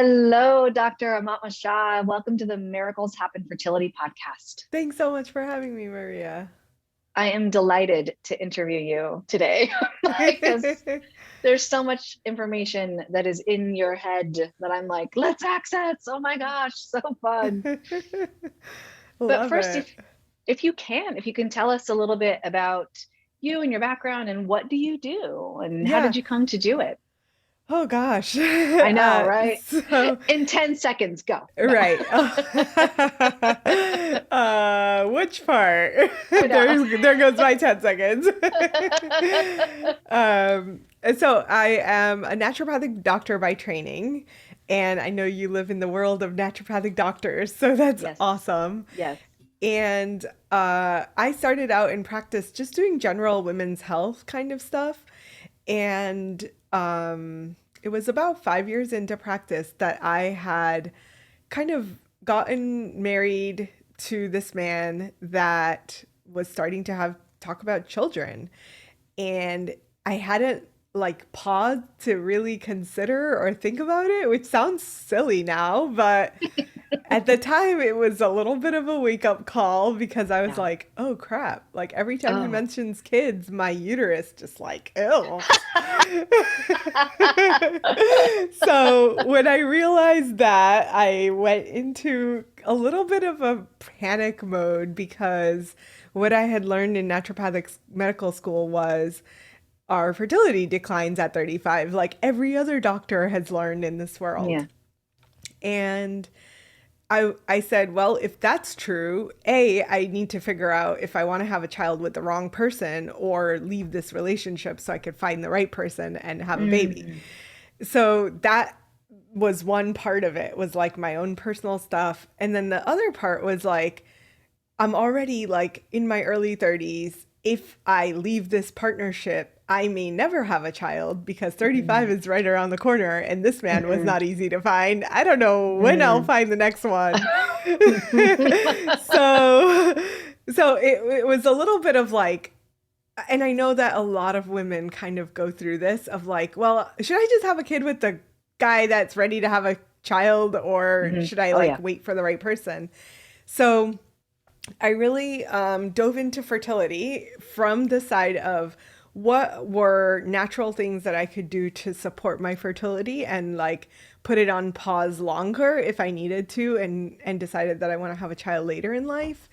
Hello, Dr. Aumatma Shah. Welcome to the Miracles Happen Fertility Podcast. Thanks so much for having me, Maria. I am delighted to interview you today because there's so much information that is in your head that I'm like, let's access. Oh my gosh, so fun. But Love first, it. if you can tell us a little bit about you and your background and what do you do and how did Yeah. you come to do it? Oh gosh. I know, right? So In 10 seconds, go. No. right. Which part? I know. There goes my 10 seconds. So I am a naturopathic doctor by training, and I know you live in the world of naturopathic doctors, so that's Yes. awesome. Yes. And I started out in practice just doing general women's health kind of stuff. And it was about 5 years into practice that I had kind of gotten married to this man that was starting to have talk about children. And I hadn't like paused to really consider or think about it, which sounds silly now, but at the time, it was a little bit of a wake up call because I was Yeah. like, oh crap. Like every time he Oh. mentions kids, my uterus just like, ew. So when I realized that, I went into a little bit of a panic mode because what I had learned in naturopathic medical school was our fertility declines at 35, like every other doctor has learned in this world. Yeah. And I said, well, if that's true, I need to figure out if I want to have a child with the wrong person or leave this relationship so I could find the right person and have a baby. Mm. So that was one part of it, was like my own personal stuff. And then the other part was like, I'm already like in my early 30s. If I leave this partnership, I may never have a child because 35 Mm. is right around the corner and this man was Mm. not easy to find. I don't know when I'll Mm. find the next one. so it was a little bit of like, and I know that a lot of women kind of go through this of like, well, should I just have a kid with the guy that's ready to have a child or Mhm. should I Oh like yeah. wait for the right person? So I really dove into fertility from the side of what were natural things that I could do to support my fertility and like put it on pause longer if I needed to and decided that I want to have a child later in life.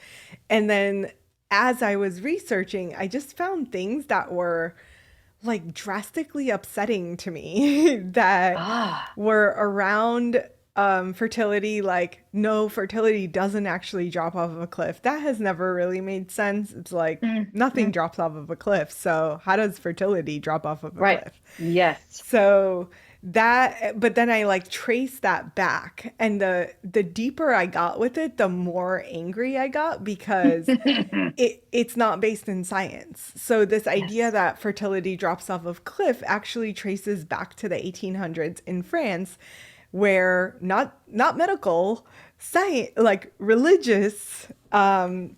And then as I was researching, I just found things that were like drastically upsetting to me that Ah. were around fertility. Like, no, fertility doesn't actually drop off of a cliff. That has never really made sense. It's like Mm. nothing Mm. drops off of a cliff, so how does fertility drop off of a Right. cliff? Yes. So that, but then I like traced that back, and the deeper I got with it, the more angry I got because it's not based in science. So this idea Yes. that fertility drops off of cliff actually traces back to the 1800s in France, where not medical science, like religious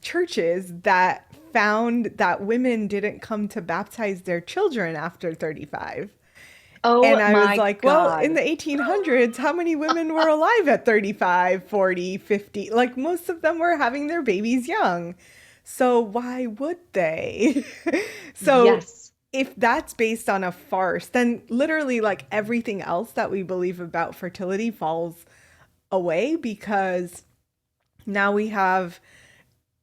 churches that found that women didn't come to baptize their children after 35. Oh And I was my like, well, in God. the 1800s, how many women were alive at 35, 40, 50? Like most of them were having their babies young. So why would they? So Yes. if that's based on a farce, then literally like everything else that we believe about fertility falls away because now we have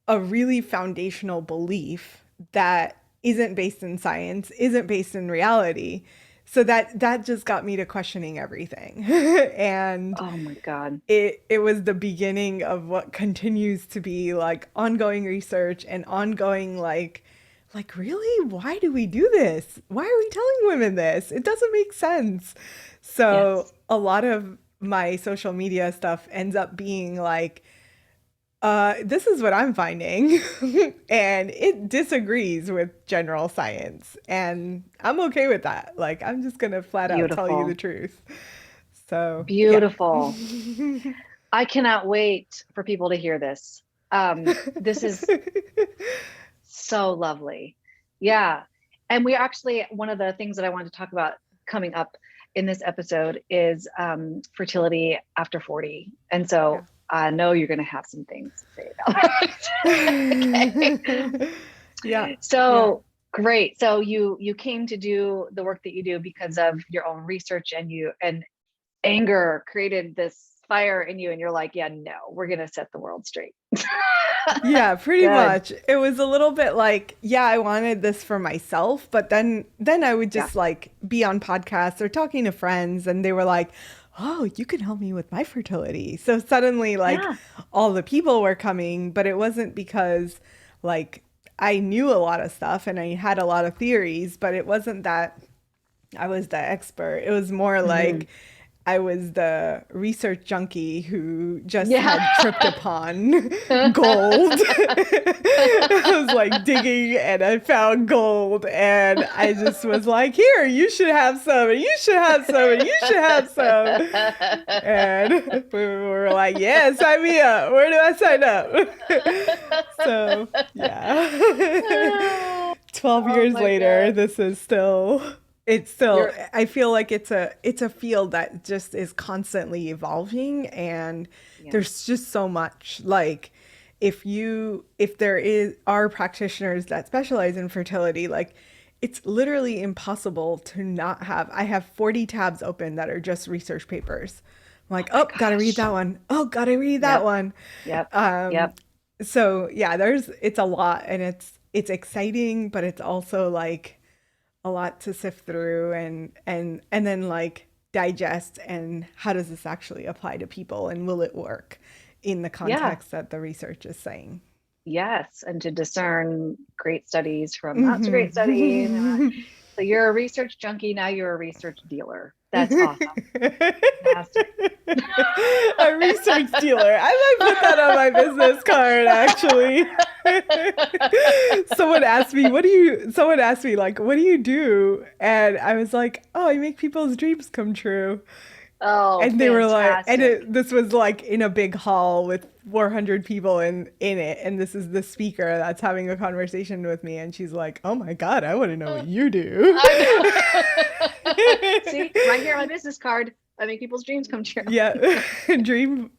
a really foundational belief that isn't based in science, isn't based in reality. So that just got me to questioning everything. And Oh my God. it was the beginning of what continues to be like ongoing research and ongoing like really, why do we do this? Why are we telling women this? It doesn't make sense. So Yes. a lot of my social media stuff ends up being like, this is what I'm finding. And it disagrees with general science. And I'm okay with that. Like, I'm just going to flat out tell you the Beautiful. truth. So, yeah. Beautiful. I cannot wait for people to hear this. This is so lovely. Yeah. And we actually, one of the things that I wanted to talk about coming up in this episode is fertility after 40. And so I know you're going to have some things to say about it. Okay. Yeah. So great. So you came to do the work that you do because of your own research, and anger created this fire in you, and you're like, yeah, no, we're going to set the world straight. Yeah, pretty Good. much. It was a little bit like, yeah, I wanted this for myself, but then I would Yeah. just like be on podcasts or talking to friends and they were like, "Oh, you can help me with my fertility." So suddenly like Yeah. all the people were coming, but it wasn't because like I knew a lot of stuff and I had a lot of theories, but it wasn't that I was the expert. It was more Mhm. like I was the research junkie who just Yeah. had tripped upon gold. I was like digging and I found gold and I just was like, here, you should have some and you should have some and you should have some. And we were like, yeah, sign me up. Where do I sign up? So, yeah. 12 Oh years my later, God. this is still it's still You're I feel like it's a field that just is constantly evolving and Yeah. there's just so much like if there is are practitioners that specialize in fertility, like it's literally impossible to not have. I have 40 tabs open that are just research papers. I'm Oh like, my oh, gotta read gosh. that one. Oh, gotta read that Yep. one. Yep. Um, Yep. so yeah, it's a lot and it's exciting, but it's also like a lot to sift through and then like digest and how does this actually apply to people and will it work in the Yeah. context that the research is saying. Yes. And to discern great studies from not so great studies. Hmm. So you're a research junkie. Now you're a research dealer. That's awesome. Fantastic. A research dealer. I might put that on my business card actually. Someone asked me like, what do you do? And I was like, oh, I make people's dreams come true. Oh, And they were like, fantastic. this was like in a big hall with 400 people in it. And this is the speaker that's having a conversation with me. And she's like, oh my God, I want to know what you do. I know. See, right here on my business card, I make people's dreams come true. Yeah. Dream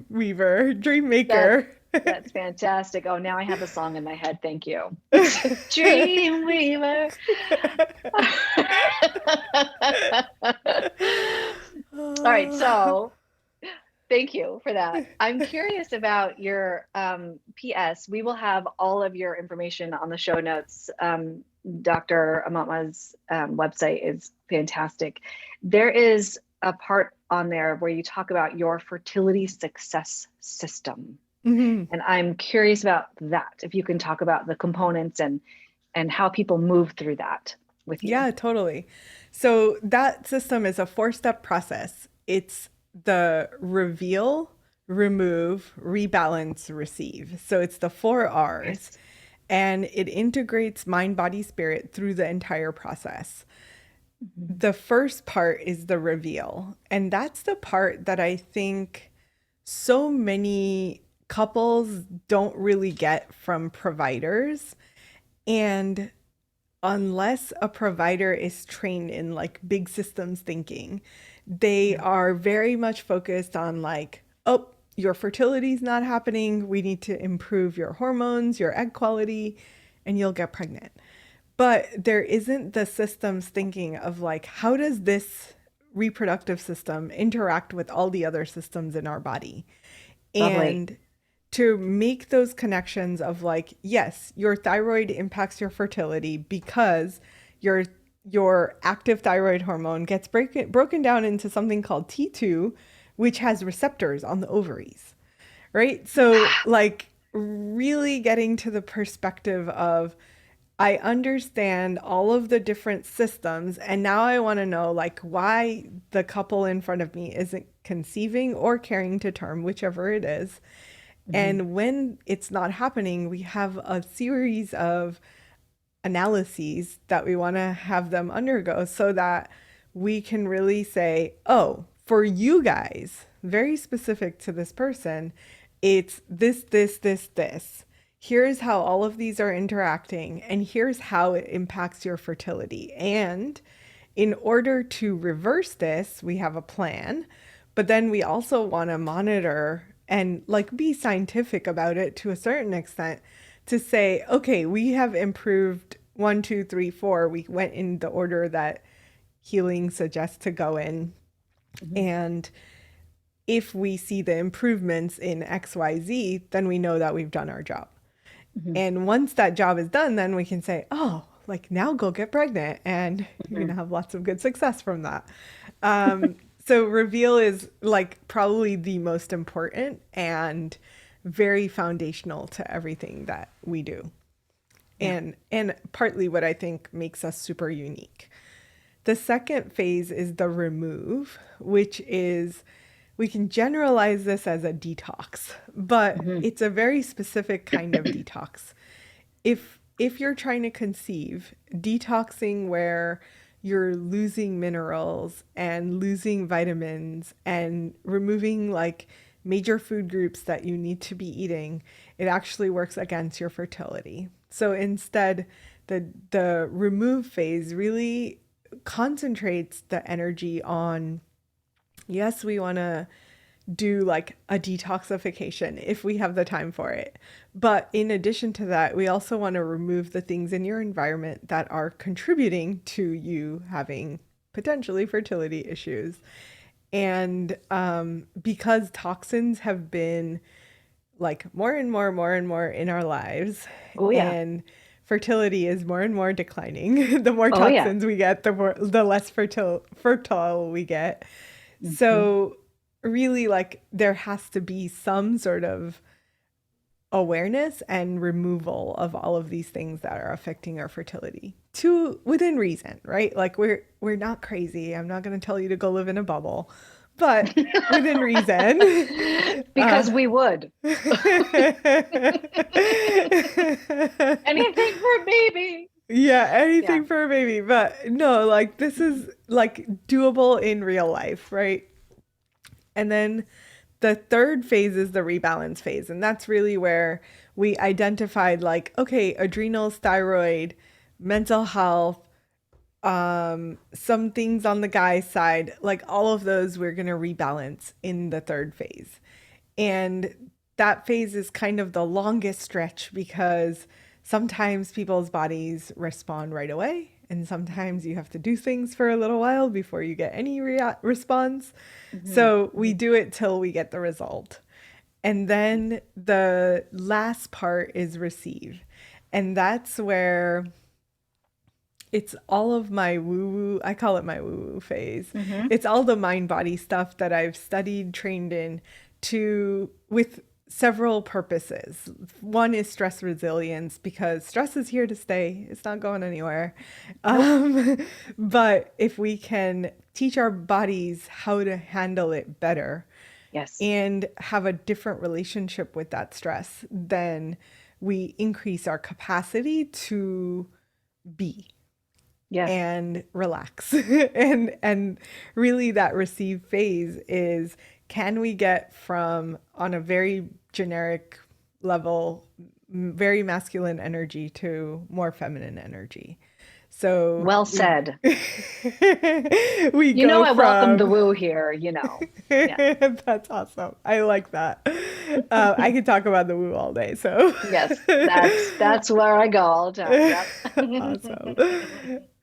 weaver, dream That's maker. that's fantastic. Oh, now I have a song in my head. Thank you. Dreamweaver. All right, so thank you for that. I'm curious about your PS. We will have all of your information on the show notes. Dr. Aumatma's website is fantastic. There is a part on there where you talk about your fertility success system. Mhm. And I'm curious about that. If you can talk about the components and how people move through that with you. Yeah, totally. So that system is a four-step process. It's the reveal, remove, rebalance, receive. So it's the four R's. Yes. And it integrates mind, body, spirit through the entire process. Mhm. The first part is the reveal. And that's the part that I think so many couples don't really get from providers. And unless a provider is trained in like big systems thinking, they Yeah. are very much focused on like, oh, your fertility is not happening. We need to improve your hormones, your egg quality, and you'll get pregnant. But there isn't the systems thinking of like, how does this reproductive system interact with all the other systems in our body? Lovely. And to make those connections of like, yes, your thyroid impacts your fertility because your active thyroid hormone gets broken down into something called T2, which has receptors on the ovaries, right? So like really getting to the perspective of I understand all of the different systems and now I want to know like why the couple in front of me isn't conceiving or carrying to term, whichever it is. Mhm. And when it's not happening, we have a series of analyses that we want to have them undergo so that we can really say, oh, for you guys, very specific to this person, it's this. Here's how all of these are interacting, and here's how it impacts your fertility. And in order to reverse this, we have a plan, but then we also want to monitor and like be scientific about it to a certain extent to say, okay, we have improved 1, 2, 3, 4. We went in the order that healing suggests to go in. Mm-hmm. And if we see the improvements in XYZ, then we know that we've done our job. Mm-hmm. And once that job is done, then we can say, oh, like now go get pregnant. And you're going to Mm-hmm. have lots of good success from that. So reveal is like probably the most important and very foundational to everything that we do. Yeah. And partly what I think makes us super unique. The second phase is the remove, which is we can generalize this as a detox, but Mm-hmm. it's a very specific kind of detox. If you're trying to conceive, detoxing where you're losing minerals and losing vitamins and removing like major food groups that you need to be eating, it actually works against your fertility. So instead, the remove phase really concentrates the energy on, yes, we want to do like a detoxification if we have the time for it. But in addition to that, we also want to remove the things in your environment that are contributing to you having potentially fertility issues. And because toxins have been like more and more in our lives, Oh yeah. and fertility is more and more declining. The more Oh yeah. toxins we get, the less fertile we get. Mm-hmm. So really like there has to be some sort of awareness and removal of all of these things that are affecting our fertility to within reason, right? Like we're not crazy. I'm not going to tell you to go live in a bubble, but within reason. Because we would. Anything for a baby. Yeah, Yeah. anything for a baby. But no, like this is like doable in real life, right? And then the third phase is the rebalance phase. And that's really where we identified like, okay, adrenals, thyroid, mental health, some things on the guy's side, like all of those we're going to rebalance in the third phase. And that phase is kind of the longest stretch because sometimes people's bodies respond right away. And sometimes you have to do things for a little while before you get any response. Mm-hmm. So we Mm-hmm. do it till we get the result. And then the last part is receive. And that's where it's all of my woo woo, I call it my woo woo phase. Mm-hmm. It's all the mind body stuff that I've studied, trained in to with several purposes. One is stress resilience because stress is here to stay. It's not going anywhere. Nope. But if we can teach our bodies how to handle it better Yes. and have a different relationship with that stress, then we increase our capacity to be Yes. and relax. And really that receive phase is, can we get from on a very generic level very masculine energy to more feminine energy. So Well we said. we You know, go I welcome the from woo here, you know. Yeah. that's awesome. I like that. I could talk about the woo all day. So Yes. That's where I go all the time. awesome.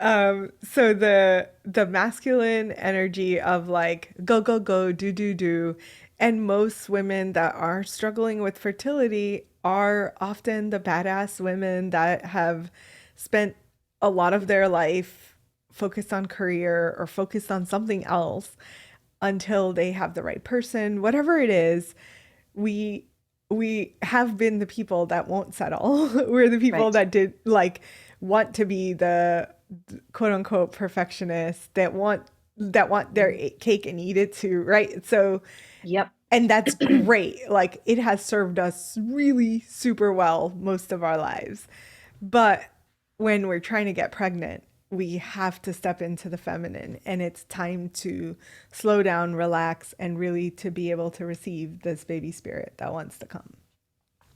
Yep. So the masculine energy of like go go go do do do, and most women that are struggling with fertility are often the badass women that have spent a lot of their life focused on career or focused on something else until they have the right person, whatever it is. We we have been the people that won't settle. We're the people Right. that did like want to be the quote unquote perfectionists that want their Mhm. cake and eat it too, right? So, Yep. and that's great. Like it has served us really super well most of our lives. But when we're trying to get pregnant, we have to step into the feminine, and it's time to slow down, relax, and really to be able to receive this baby spirit that wants to come.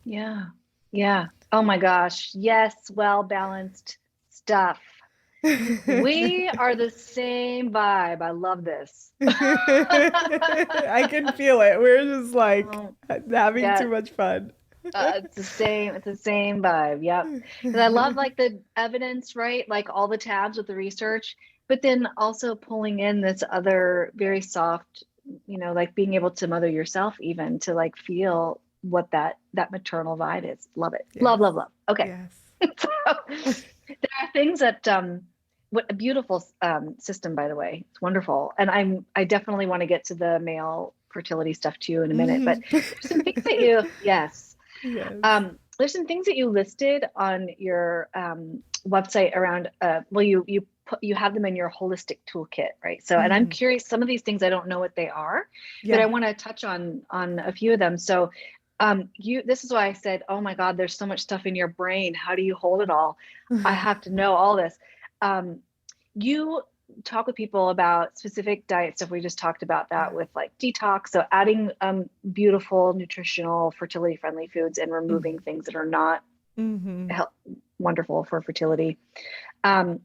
Yeah. Yeah. Oh my gosh. Yes. Well balanced stuff. We are the same vibe. I love this. I can feel it. We're just like Oh, having yeah, too much fun. it's the same. It's the same vibe. Yep. Because I love like the evidence, right? Like all the tabs with the research, but then also pulling in this other very soft, like being able to mother yourself even to like feel what that maternal vibe is. Love it. Yes. Love, love, love. Okay. Yes. So there are things that what a beautiful system, by the way. It's wonderful. And I definitely want to get to the male fertility stuff too in a minute, but there's some things that yes. Yes. There's some things that you listed on your website around well you have them in your holistic toolkit, right? So and I'm Mhm. curious, some of these things I don't know what they are, but I Yeah. want to touch on a few of them. So this is why I said, oh my God, there's so much stuff in your brain. How do you hold it all? I have to know all this. You talk with people about specific diet stuff. We just talked about that with like detox. So adding beautiful, nutritional, fertility friendly foods and removing things that are not Mm-hmm. wonderful for fertility. Um,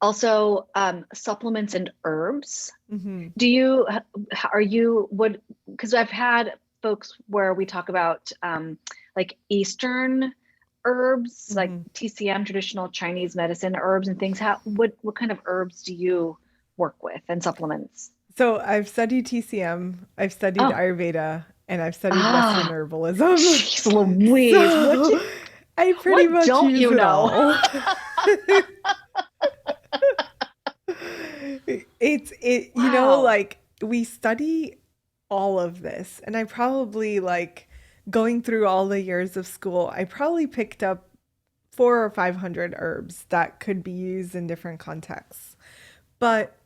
Also, supplements and herbs. Mm-hmm. Are you, because I've had folks where we talk about like Eastern herbs, like Mm-hmm. TCM, traditional Chinese medicine herbs and things. What kind of herbs do you work with and supplements? So I've studied TCM, I've studied Oh, Ayurveda, and I've studied Western ah, herbalism. jeez Louise, So I pretty what much don't use you it know? all. Wow. like we study all of this, and I probably like going through all the years of school, I probably picked up 400 or 500 herbs that could be used in different contexts. But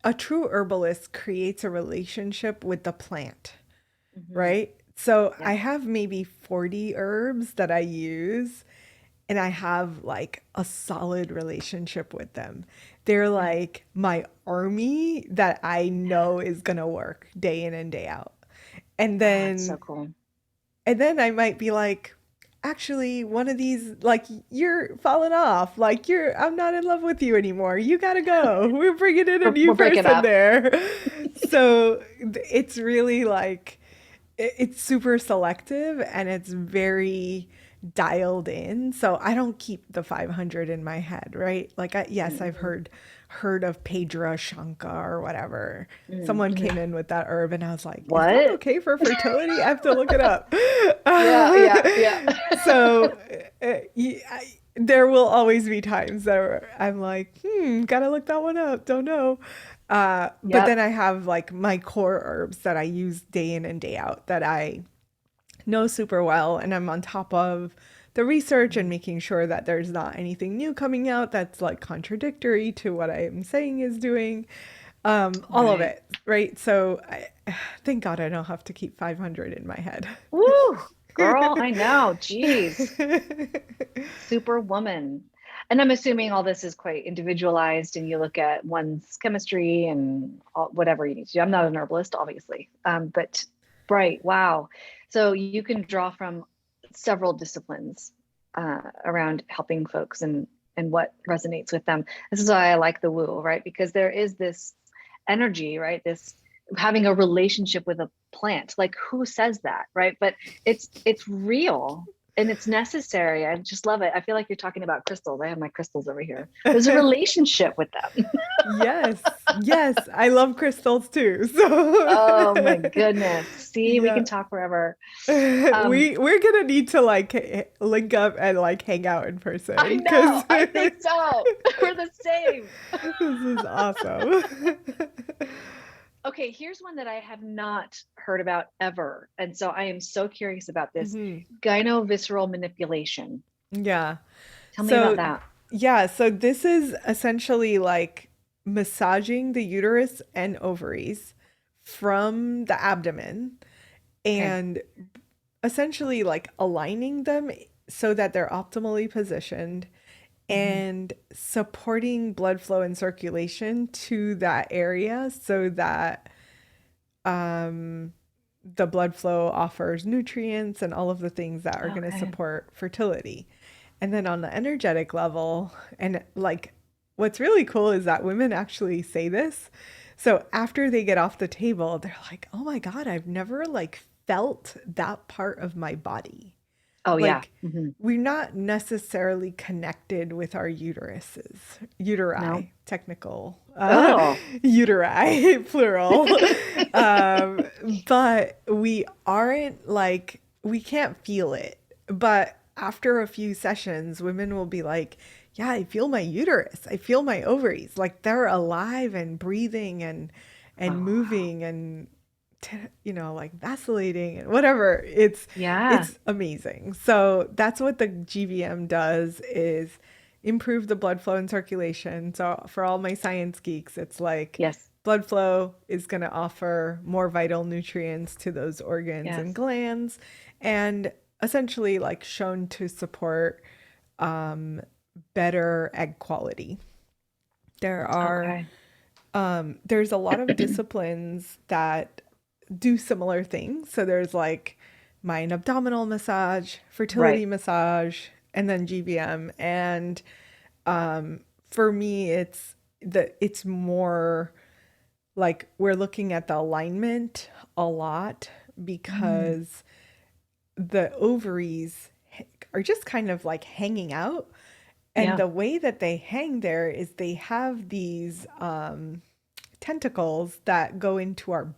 a true herbalist creates a relationship with the plant, Hmm. right? So Yeah. I have maybe 40 herbs that I use, and I have like a solid relationship with them. They're Yeah. like my army that I know is going to work day in and day out. And Ah, it's so then cool. I might be like, actually, one of these, like, you're falling off. Like, I'm not in love with you anymore. You gotta go. We're bringing in a new We're breaking person up. there. So it's really like, it's super selective and it's very dialed in. So I don't keep the 500 in my head, right? Like, yes, I've Mm-mm. heard of Pedra Shankar or whatever. Someone Mm-mm. came in with that herb, and I was like, is that What? okay for fertility? I have to look it up. Yeah, yeah, yeah. So there will always be times that I'm like, gotta look that one up. Don't know. But Yep. then I have like my core herbs that I use day in and day out that I know super well, and I'm on top of the research and Mhm. making sure that there's not anything new coming out that's like contradictory to what I am saying is doing. All of Right. it, right? So thank God I don't have to keep 500 in my head. Woo, girl, I know. Jeez. Superwoman. And I'm assuming all this is quite individualized and you look at one's chemistry and whatever you need to do. I'm not an herbalist, obviously. But right, wow. So you can draw from several disciplines around helping folks and what resonates with them. This is why I like the woo, right? Because there is this energy, right? This having a relationship with a plant. Like who says that, right? But it's real and it's necessary. I just love it. I feel like you're talking about crystals. I have my crystals over here. There's a relationship with them. Yes, yes, I love crystals too. So Oh my goodness. See, we can yeah. talk forever. Um, We're gonna need to like link up and like hang out in I person because know. I think so. We're the same. this is awesome. Okay, here's one that I have not heard about ever. And so I am so curious about this. Mhm. Gynovisceral manipulation. Yeah. Tell me about So that. so this is essentially like massaging the uterus and ovaries from the abdomen Okay. and essentially like aligning them so that they're optimally positioned Hmm. and supporting blood flow and circulation to that area so that um, the blood flow offers nutrients and all of the things that are going to Okay. support fertility. And then on the energetic level, and like what's really cool is that women actually say this. So after they get off the table, they're like, "Oh my God, I've never like felt that part of my body." Oh yeah. Like Hmm. we're not necessarily connected with our No. uteri, technical, Oh. uteri, plural. Um, but we aren't like, we can't feel it. But after a few sessions, women will be like, yeah, I feel my uterus. I feel my ovaries. Like they're alive and breathing and Oh wow. moving and like vacillating and whatever. Yeah. It's amazing. So that's what the GVM does, is improve the blood flow and circulation. So for all my science geeks, it's like Yes. blood flow is going to offer more vital nutrients to those organs and Yes. glands, and essentially like shown to support better egg quality. There are Okay. there's a lot of disciplines that do similar things. So there's like mind abdominal massage, fertility Right. massage, and then GVM. And for me, it's more like we're looking at the alignment a lot, Mm. because the ovaries are just kind of like hanging out. And Yeah. the way that they hang there is they have these tentacles that go into our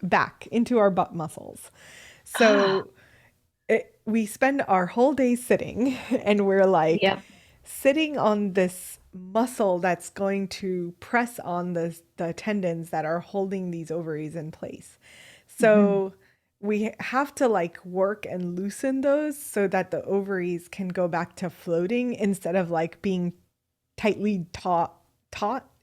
back, into our butt muscles. Ah. So we spend our whole day sitting and we're like Yep. sitting on this muscle that's going to press on the tendons that are holding these ovaries in place. Hmm. So we have to like work and loosen those so that the ovaries can go back to floating instead of like being tightly taut,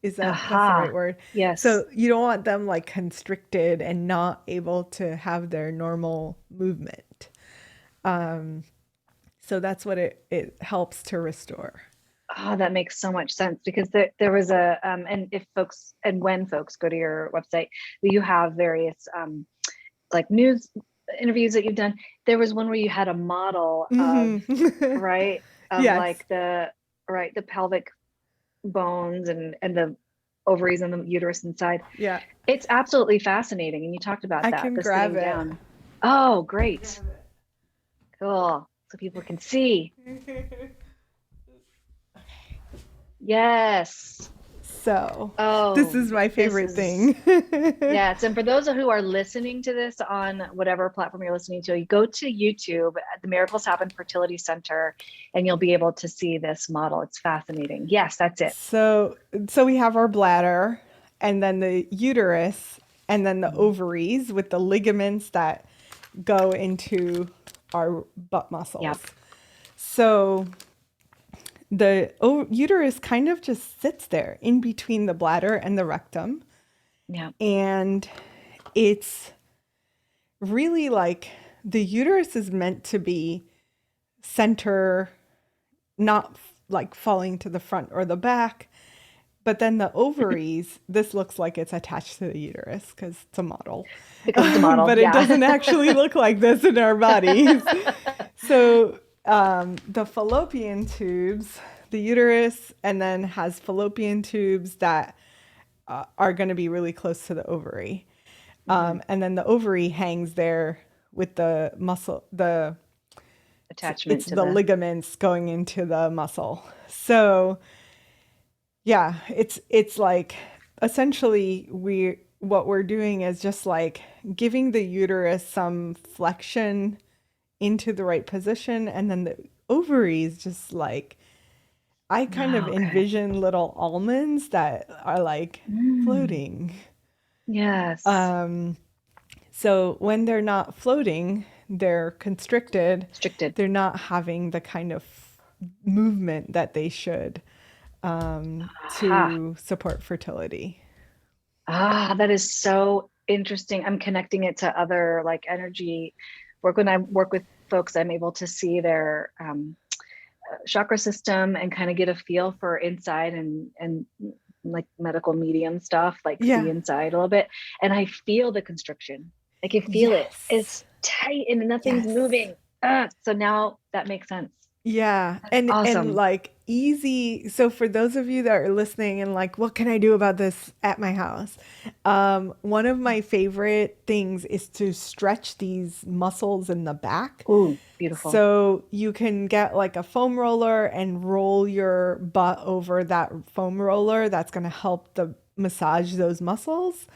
is that's the right Aha. word. Yes. So you don't want them like constricted and not able to have their normal movement. So that's what it helps to restore. Oh, that makes so much sense, because there was a and if folks and when folks go to your website, you have various like news interviews that you've done. There was one where you had a model of, Hmm. right, of Yes, like the pelvic bones and the ovaries and the uterus inside. yeah, It's absolutely fascinating, and you talked about I that, can the grab sitting it. down. Oh, great. Cool. So people can see. Yes. So this Oh, is my this favorite is, thing. yes. And for those who are listening to this on whatever platform you're listening to, you go to YouTube at the Miracles Happen Fertility Center, and you'll be able to see this model. It's fascinating. Yes, that's it. So we have our bladder, and then the uterus, and then the Mhm. ovaries with the ligaments that go into our butt muscles. Yep. So the uterus kind of just sits there in between the bladder and the rectum, Yep. and it's really like the uterus is meant to be center, not like falling to the front or the back. But then the ovaries, this looks like it's attached to the uterus because it's a model. Because it's a model. But it Yeah. doesn't actually look like this in our bodies. So the fallopian tubes, the uterus, and then has fallopian tubes that are going to be really close to the ovary. Hmm. And then the ovary hangs there with the muscle, Attachment it's to the the, ligaments going into the muscle. So yeah, it's like essentially we what we're doing is just like giving the uterus some flexion into the right position, and then the ovaries just like, I kind of oh, okay. envision little almonds that are like Mm. floating. Yes. Um so when they're not floating, they're constricted. Restricted. They're not having the kind of movement that they should, Aha. to support fertility. Ah, that is so interesting. I'm connecting it to other like energy work. When I work with folks, I'm able to see their chakra system and kind of get a feel for inside and like medical medium stuff, like see Yeah. inside a little bit. And I feel the constriction. I can feel it. Yes. It's tight and nothing's Yes. moving. So now that makes sense. Yeah. That's And awesome. like easy. So for those of you that are listening and like, what can I do about this at my house? One of my favorite things is to stretch these muscles in the back. Ooh, beautiful. So you can get like a foam roller and roll your butt over that foam roller. That's going to help the massage those muscles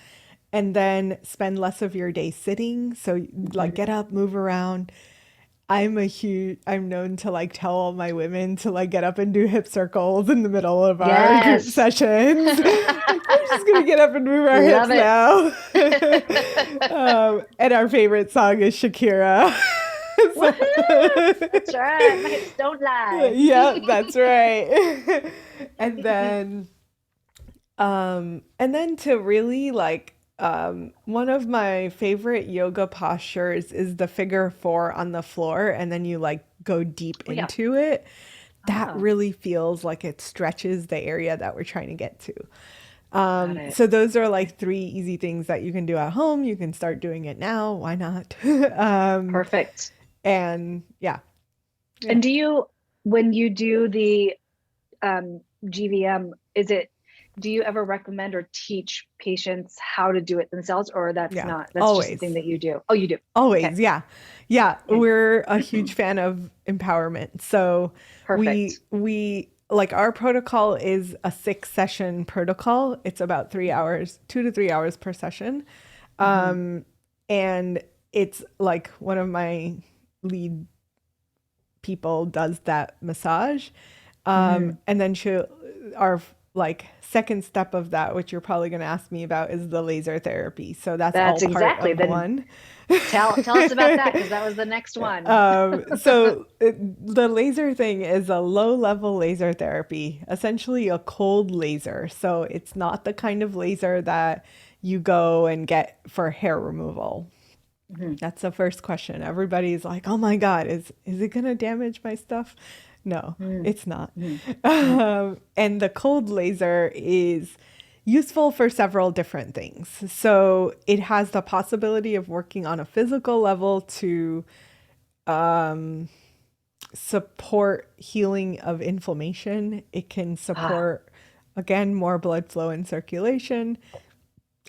and then spend less of your day sitting. So like Mhm. get up, move around. I'm known to like tell all my women to like get up and do hip circles in the middle of our group Yes. sessions. Like, we're just gonna get up and move our hips Love it. now. And our favorite song is Shakira. Woohoo! That's So, right. My hips don't lie. yeah, that's right. And then to really like one of my favorite yoga postures is the figure four on the floor, and then you like go deep Oh yeah. into it. That Oh, really feels like it stretches the area that we're trying to get to. got it. So those are like three easy things that you can do at home. You can start doing it now. Why not? Perfect. And yeah, yeah, And when you do the GVM, do you ever recommend or teach patients how to do it themselves, or yeah. that's just Always. something that you do? Oh, you do. Okay. Always, yeah. Yeah, Okay. we're a huge fan of empowerment. So Perfect. we like our protocol is a 6 session protocol. It's about 3 hours, 2 to 3 hours per session. Hmm. And it's like one of my lead people does that massage. Hmm. And then our like second step of that, which you're probably going to ask me about, is the laser therapy. So that's all That's part exactly. of Then one. tell us about that, because that was the next one. The laser thing is a low level laser therapy, essentially a cold laser. So it's not the kind of laser that you go and get for hair removal. Hmm. That's the first question. Everybody's like, "Oh my God, is it gonna damage my stuff?" No, Hmm. it's not. Hmm. Hmm. And the cold laser is useful for several different things. So it has the possibility of working on a physical level to support healing of inflammation. It can Ah, support, again, more blood flow and circulation.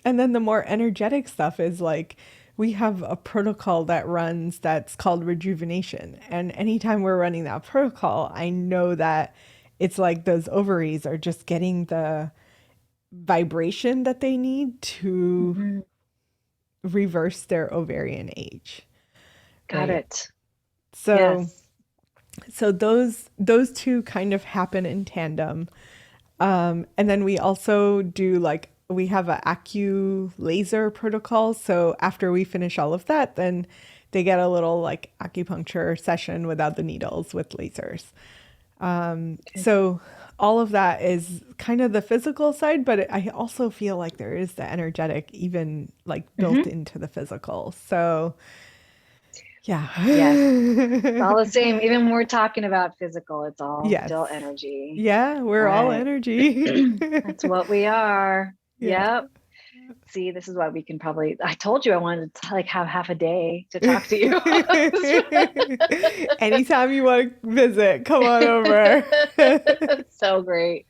And then the more energetic stuff is like we have a protocol that runs that's called rejuvenation. And anytime we're running that protocol, I know that it's like those ovaries are just getting the vibration that they need to mhm. reverse their ovarian age, Got right? it. So Yes. those two kind of happen in tandem. And then we also do like we have a acu laser protocol. So after we finish all of that, then they get a little like acupuncture session without the needles with lasers. Okay. So all of that is kind of the physical side, but I also feel like there is the energetic even like built Hmm. into the physical. So yeah. Yes. It's all the same. Even when we're talking about physical, it's all Yes. still energy. Yeah, we're all Right. energy. That's what we are. Yeah. Yep. See, this is why we can I told you I wanted to like have half a day to talk to you. Anytime you want to visit, come on over. So great.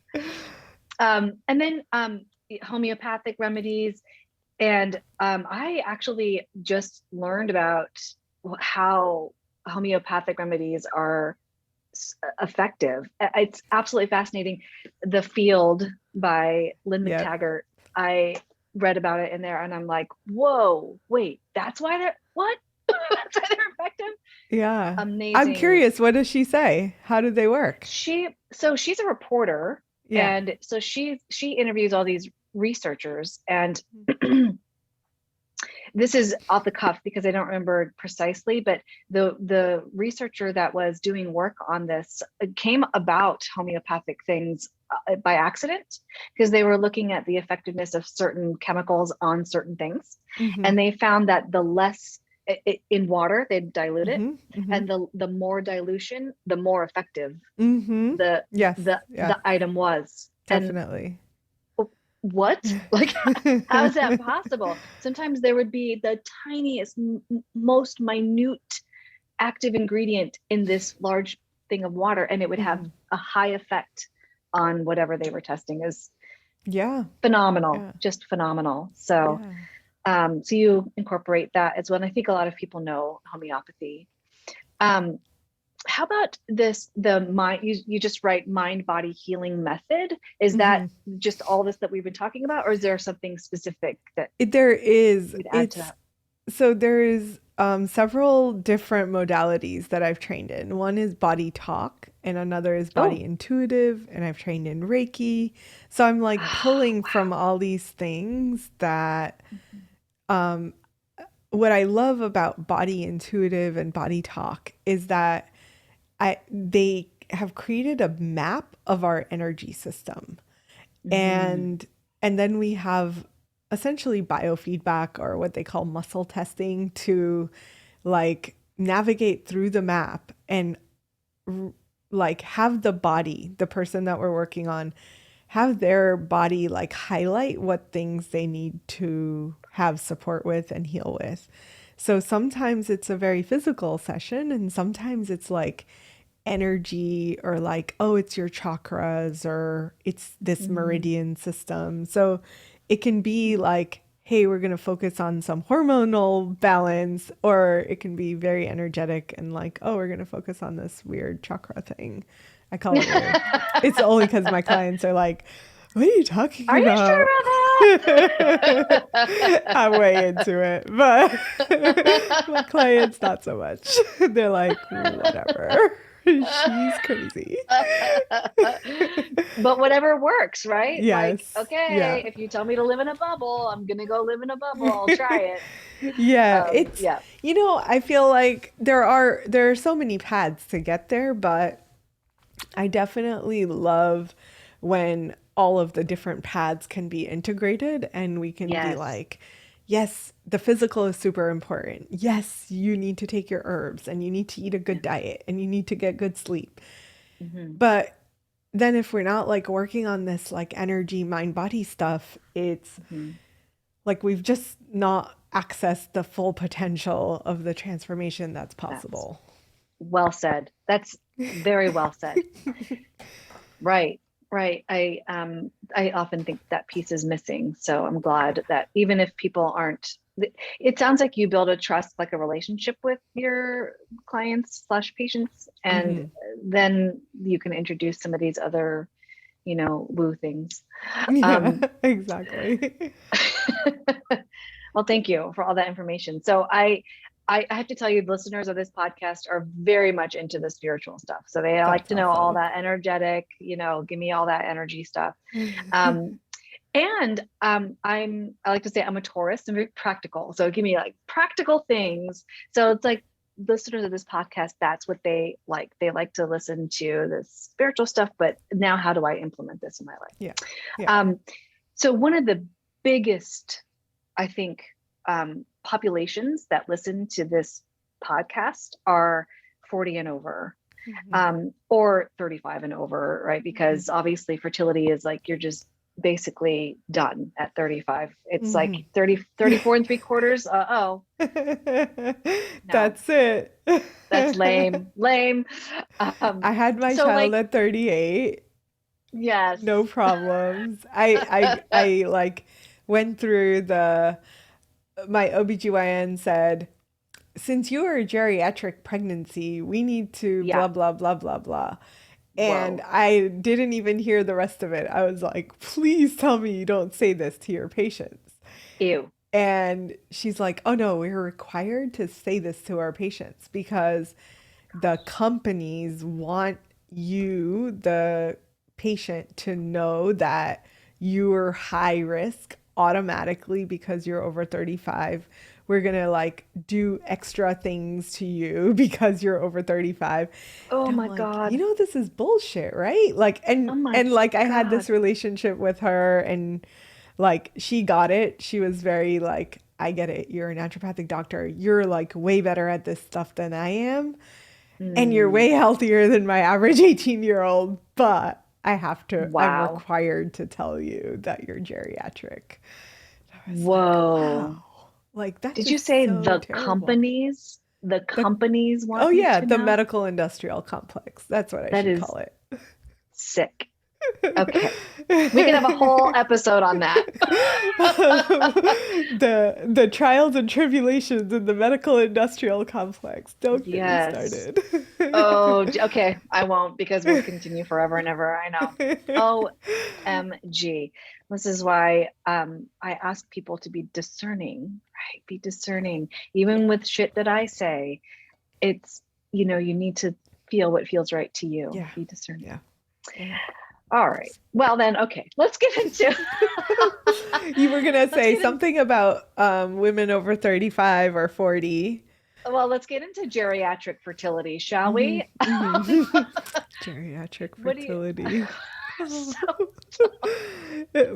And then homeopathic remedies. And I actually just learned about how homeopathic remedies are effective. It's absolutely fascinating. The Field by Lynn Yep. McTaggart. I read about it in there, and I'm like, whoa, wait, that's why they're what? That's why they're effective. Yeah. I'm Amazing. curious, what does she say? How do they work? She's a reporter, Yeah. and so she interviews all these researchers, and this is off the cuff because I don't remember precisely, but the researcher that was doing work on this came about homeopathic things by accident, because they were looking at the effectiveness of certain chemicals on certain things, Mm-hmm. and they found that the less in water they dilute it, Mm-hmm. Mm-hmm. and the more dilution, the more effective Mm-hmm. the Yes. Yeah. the item was. And Definitely. what, like, how is that possible? Sometimes there would be the tiniest most minute active ingredient in this large thing of water, and it would have Mhm. a high effect on whatever they were testing. Is Yeah. phenomenal, Yeah. just phenomenal. So, Yeah. so you incorporate that as well. And I think a lot of people know homeopathy. Um, how about this, the mind, you just write mind body healing method? Is that Mhm. just all this that we've been talking about, or is there something specific that There is. you'd add to It's that? so there is several different modalities that I've trained in. One is body talk, and another is body Oh, intuitive, and I've trained in Reiki. So I'm like pulling from wow. all these things that um, what I love about body intuitive and body talk is that they have created a map of our energy system. Mm-hmm. And then we have essentially biofeedback, or what they call muscle testing, to like navigate through the map and like have the person that we're working on, have their body like highlight what things they need to have support with and heal with. So sometimes it's a very physical session, and sometimes it's like energy, or like, oh, it's your chakras, or it's this Mm-hmm. meridian system. So it can be like, hey, we're going to focus on some hormonal balance, or it can be very energetic and like, oh, we're going to focus on this weird chakra thing. I call it weird. It's only because my clients are like, what are you talking Are you about? sure about I'm way into it, but my that? clients not so much. They're like, whatever. She's crazy. But whatever works, right? Like, Yes. okay, Yeah. if you tell me to live in a bubble, I'm gonna go live in a bubble. I'll try it. Yeah, it's, Yeah. I feel like there are so many paths to get there, but I definitely love when all of the different paths can be integrated, and we can be Yes. like, yes, the physical is super important. Yes, you need to take your herbs, and you need to eat a good Yes. diet, and you need to get good sleep. Hmm. But then if we're not like working on this like energy, mind, body stuff, it's Hmm. like we've just not accessed the full potential of the transformation that's That's possible. well said. That's very well said. Right. Right. I often think that piece is missing. So I'm glad that even if people aren't, it sounds like you build a trust, like a relationship with your clients slash patients, and Hmm. then you can introduce some of these other, woo things. Yeah, Um, exactly. well, thank you for all that information. So I have to tell you, the listeners of this podcast are very much into the spiritual stuff. So they like That's to know all awesome. that energetic, give me all that energy stuff. Um, and I like to say I'm a Taurus. I'm very practical. So give me like practical things. So it's like listeners of this podcast, that's what they like. They like to listen to the spiritual stuff, but now how do I implement this in my life? Yeah. Yeah. Um, so one of the biggest, I think, populations that listen to this podcast are 40 and over, Mhm. or 35 and over, right? Because obviously fertility is like, you're just basically done at 35. It's like Mhm. 30, 34 and three quarters. Oh, no, That's it. that's lame, lame. I had my So child like, at 38, yes. no problems. I like went through the my OBGYN said, since you are a geriatric pregnancy, we need to Yeah. blah blah blah blah blah. And Whoa. I didn't even hear the rest of it. I was like, please tell me you don't say this to your patients. Ew. And she's like, oh no, we're required to say this to our patients because the companies want you, the patient, to know that you're high risk automatically because you're over 35. We're going to like do extra things to you because you're over 35. Oh And I'm my like, God. this is bullshit, right? Like Oh my and like I had this God. relationship with her, and like she got it. She was very like, I get it. You're a naturopathic doctor. You're like way better at this stuff than I am. And you're Mm, way healthier than my average 18-year-old, but I'm wow. required to tell you that you're geriatric. I was like, Whoa. wow. Like, that's Did you just say so the terrible. companies? the The companies Oh want you yeah, to the know? medical industrial complex. That's what I That should is call it. sick. Okay. We can have a whole episode on that. The trials and tribulations in the medical industrial complex. Don't get me Yes. started. Oh, okay. I won't because we'll continue forever and ever. I know. OMG. This is why I ask people to be discerning, right? Be discerning. Even with shit that I say, it's, you know, you need to feel what feels right to you. Yeah, Be discerning. yeah, yeah. All right. Well, then, okay. Let's get into You were gonna let's say get in something about women over 35 or 40. well, let's get into geriatric fertility, shall Hmm. we? Hmm. Geriatric What do you fertility. so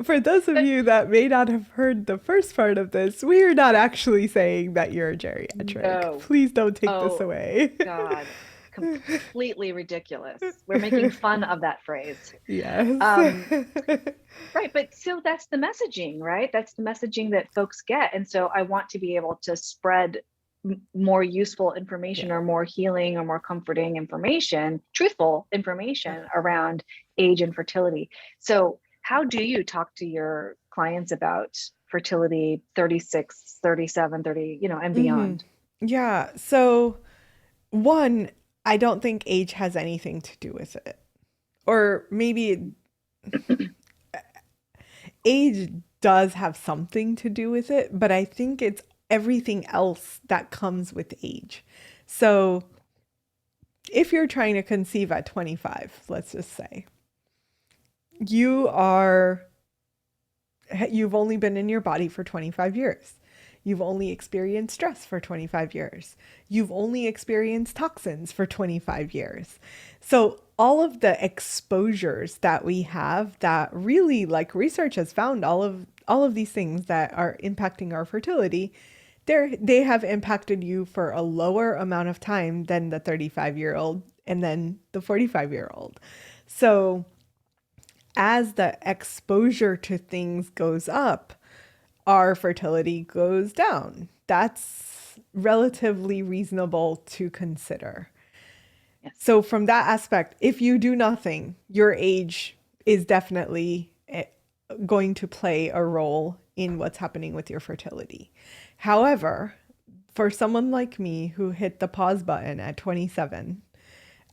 For those of you that may not have heard the first part of this, we are not actually saying that you're geriatric. no. Please don't take this Oh away. God. Completely ridiculous. We're making fun of that phrase. Yes. Um, right, but so that's the messaging, right? That's the messaging that folks get. And so I want to be able to spread more useful information Yeah. or more healing or more comforting information, truthful Yeah. information around age and fertility. So how do you talk to your clients about fertility 36, 37, 30, you know, and Hmm. beyond? Yeah. So, one, I don't think age has anything to do with it. Or maybe age does have something to do with it, but I think it's everything else that comes with age. So, if you're trying to conceive at 25, let's just say, you are you've only been in your body for 25 years. You've only experienced stress for 25 years. You've only experienced toxins for 25 years. So all of the exposures that we have that really, like, research has found all of these things that are impacting our fertility, they have impacted you for a lower amount of time than the 35-year-old and then the 45-year-old. So as the exposure to things goes up, our fertility goes down. That's relatively reasonable to consider. Yes. So, from that aspect, if you do nothing, your age is definitely going to play a role in what's happening with your fertility. However, for someone like me who hit the pause button at 27,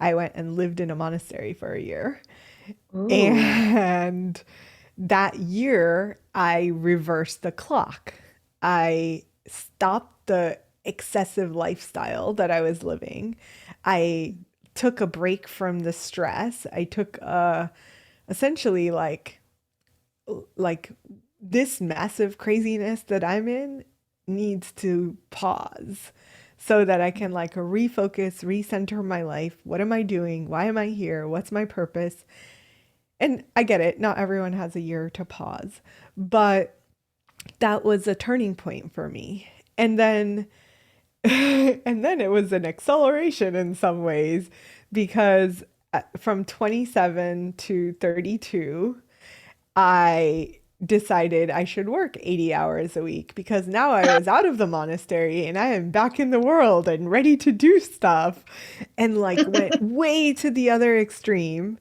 I went and lived in a monastery for a year. Ooh. And that year, I reversed the clock. I stopped the excessive lifestyle that I was living. I took a break from the stress. I took essentially like this massive craziness that I'm in needs to pause so that I can like refocus, recenter my life. What am I doing? Why am I here? What's my purpose? And I get it, not everyone has a year to pause, but that was a turning point for me. And then and then it was an acceleration in some ways because from 27 to 32, I decided I should work 80 hours a week because now I was out of the monastery and I am back in the world and ready to do stuff, and like went way to the other extreme,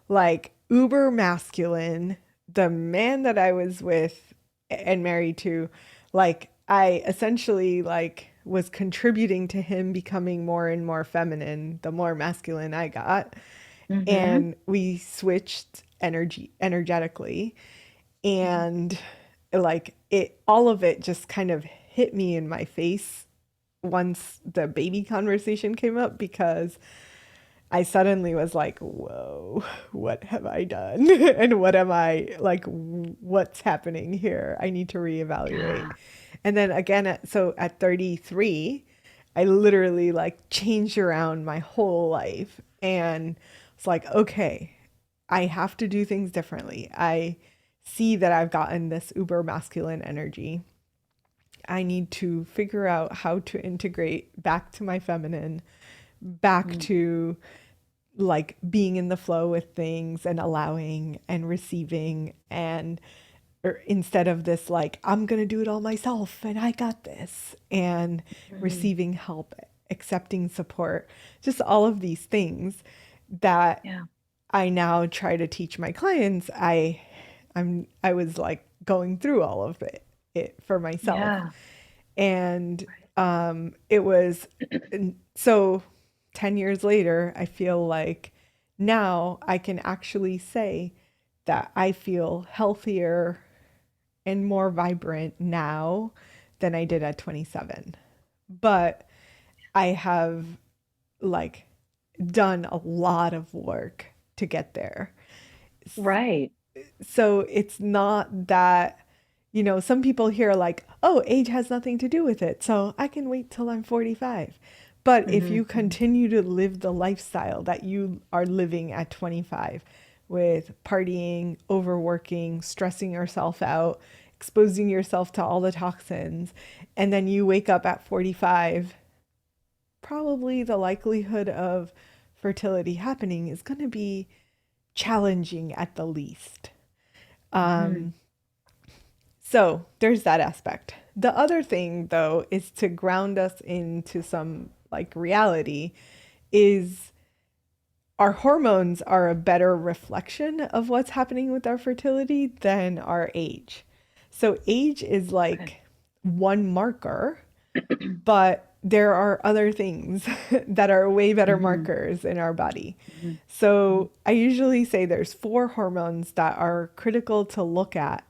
like uber masculine. The man that I was with and married to, like I essentially like was contributing to him becoming more and more feminine the more masculine I got, Mm-hmm. and we switched energetically, and like it all of it just kind of hit me in my face once the baby conversation came up, because I suddenly was like, whoa, what have I done? And what am I like, what's happening here? I need to reevaluate. Yeah. And then again, at 33, I literally like changed around my whole life. And it's like, okay, I have to do things differently. I see that I've gotten this uber masculine energy. I need to figure out how to integrate back to my feminine, back Mm. to like being in the flow with things and allowing and receiving, and or instead of this like I'm going to do it all myself and I got this, and Mm. receiving help accepting support, just all of these things that Yeah. I now try to teach my clients. I was like going through all of it for myself. Yeah. And it was so 10 years later, I feel like now I can actually say that I feel healthier and more vibrant now than I did at 27. But I have like done a lot of work to get there. Right. So it's not that, some people hear like, oh, age has nothing to do with it. So I can wait till I'm 45. But if Mm-hmm. you continue to live the lifestyle that you are living at 25 with partying, overworking, stressing yourself out, exposing yourself to all the toxins, and then you wake up at 45, probably the likelihood of fertility happening is going to be challenging at the least. Mm-hmm. So there's that aspect. The other thing, though, is to ground us into some like reality is our hormones are a better reflection of what's happening with our fertility than our age. So age is Okay. like one marker, but there are other things that are way better Mm-hmm. markers in our body. Mm-hmm. So I usually say there's four hormones that are critical to look at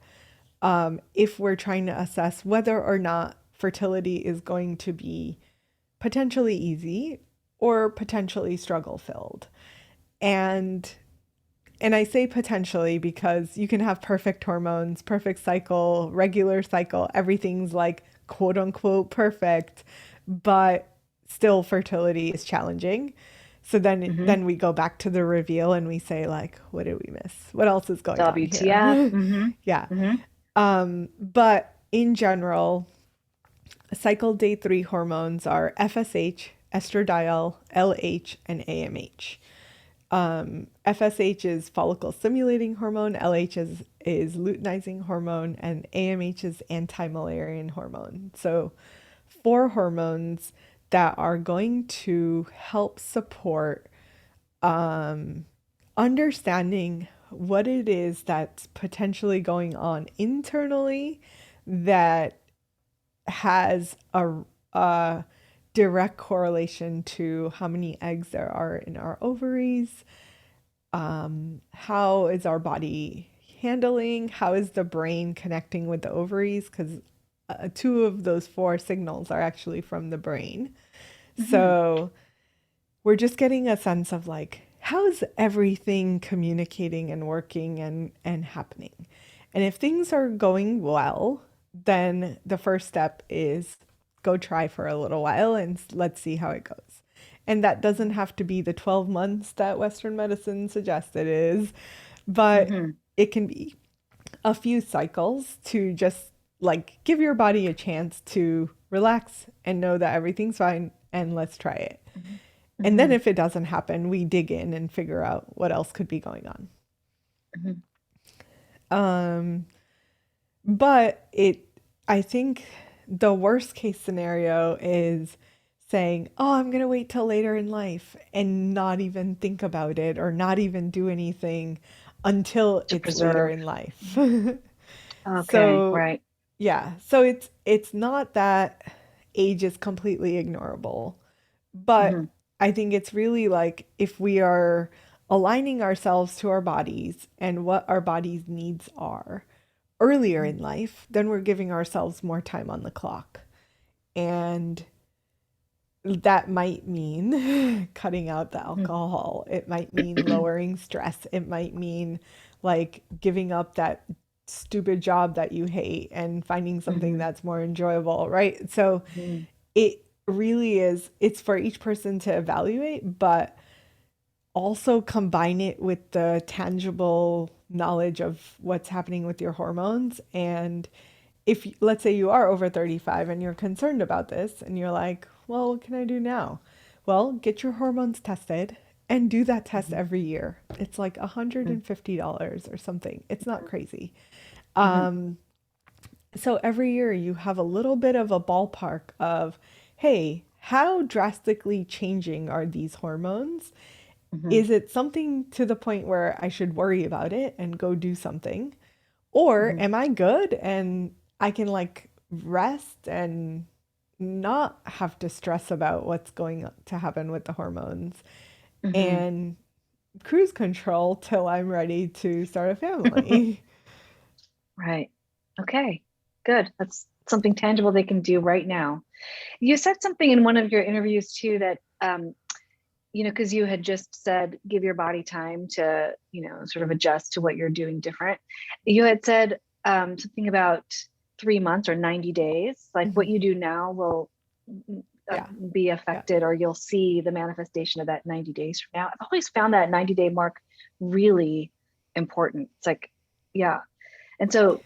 if we're trying to assess whether or not fertility is going to be potentially easy or potentially struggle filled. And and I say potentially because you can have perfect hormones, perfect cycle, regular cycle, everything's like quote unquote perfect, but still fertility is challenging. So Mm-hmm. then we go back to the reveal and we say like, what did we miss? What else is going on WTF. here? Mm-hmm. Yeah. Mm-hmm. But in general, cycle day 3 hormones are FSH, estradiol, LH, and AMH. FSH is follicle stimulating hormone, LH is luteinizing hormone, and AMH is anti-Müllerian hormone. So, four hormones that are going to help support understanding what it is that's potentially going on internally that has a direct correlation to how many eggs there are in our ovaries. How is our body handling? How is the brain connecting with the ovaries? Because two of those four signals are actually from the brain. Mm-hmm. So we're just getting a sense of like, how's everything communicating and working and happening? And if things are going well, then the first step is go try for a little while and let's see how it goes. And that doesn't have to be the 12 months that Western medicine suggests it is, but Mm-hmm. it can be a few cycles to just like give your body a chance to relax and know that everything's fine and let's try it. And then Mm-hmm. if it doesn't happen, we dig in and figure out what else could be going on. Mm-hmm. Um, but I think the worst case scenario is saying, oh, I'm going to wait till later in life and not even think about it or not even do anything until To it's later preserve. in life. Okay. So, Right. yeah. So it's not that age is completely ignorable, but Mm-hmm. I think it's really like if we are aligning ourselves to our bodies and what our body's needs are earlier in life, then we're giving ourselves more time on the clock. And that might mean cutting out the Mm-hmm. alcohol. It might mean lowering stress. It might mean like giving up that stupid job that you hate and finding something Mm-hmm. that's more enjoyable, right? So Mm-hmm. it really is, it's for each person to evaluate, but also combine it with the tangible knowledge of what's happening with your hormones. And if, let's say, you are over 35 and you're concerned about this and you're like, well, what can I do now? Well, get your hormones tested and do that test every year. It's like $150 or something. It's not crazy. Mm-hmm. So every year you have a little bit of a ballpark of, hey, how drastically changing are these hormones? Hmm. Is it something to the point where I should worry about it and go do something? Or Hmm. am I good and I can like rest and not have to stress about what's going to happen with the hormones Hmm. and cruise control till I'm ready to start a family? Right. Okay. Good. That's something tangible they can do right now. You said something in one of your interviews too that because you had just said give your body time to, sort of adjust to what you're doing different. You had said something about 3 months or 90 days, like what Mhm. you do now will uh, Yeah. be Yeah. affected, or you'll see the manifestation of that 90 days from now. I've always found that 90-day mark really important. It's like, yeah. And so